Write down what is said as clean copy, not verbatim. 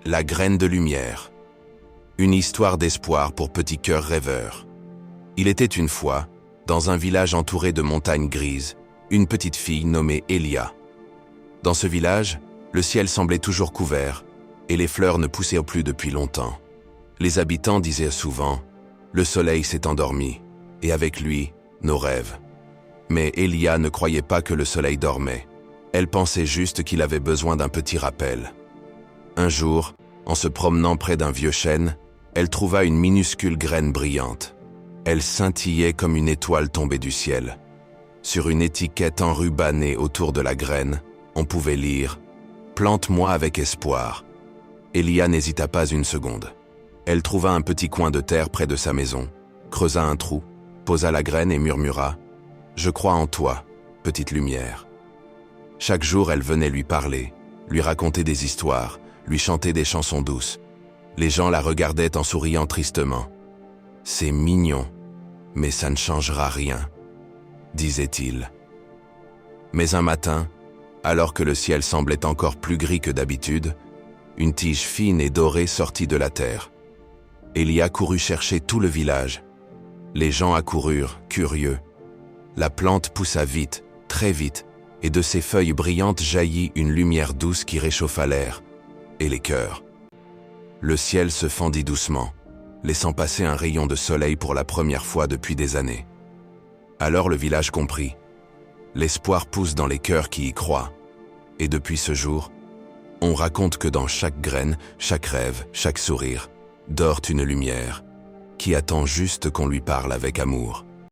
La graine de lumière. Une histoire d'espoir pour petits cœurs rêveurs. Il était une fois, dans un village entouré de montagnes grises, une petite fille nommée Elia. Dans ce village, le ciel semblait toujours couvert, et les fleurs ne poussaient plus depuis longtemps. Les habitants disaient souvent « Le soleil s'est endormi, et avec lui, nos rêves ». Mais Elia ne croyait pas que le soleil dormait. Elle pensait juste qu'il avait besoin d'un petit rappel. Un jour, en se promenant près d'un vieux chêne, elle trouva une minuscule graine brillante. Elle scintillait comme une étoile tombée du ciel. Sur une étiquette enrubannée autour de la graine, on pouvait lire « Plante-moi avec espoir ». Elia n'hésita pas une seconde. Elle trouva un petit coin de terre près de sa maison, creusa un trou, posa la graine et murmura « Je crois en toi, petite lumière ». Chaque jour, elle venait lui parler, lui raconter des histoires, lui chanter des chansons douces. Les gens la regardaient en souriant tristement. « C'est mignon, mais ça ne changera rien », disait-il. Mais un matin, alors que le ciel semblait encore plus gris que d'habitude, une tige fine et dorée sortit de la terre. Elia courut chercher tout le village. Les gens accoururent, curieux. La plante poussa vite, très vite, et de ses feuilles brillantes jaillit une lumière douce qui réchauffa l'air et les cœurs. Le ciel se fendit doucement, laissant passer un rayon de soleil pour la première fois depuis des années. Alors le village comprit. L'espoir pousse dans les cœurs qui y croient. Et depuis ce jour, on raconte que dans chaque graine, chaque rêve, chaque sourire, dort une lumière qui attend juste qu'on lui parle avec amour.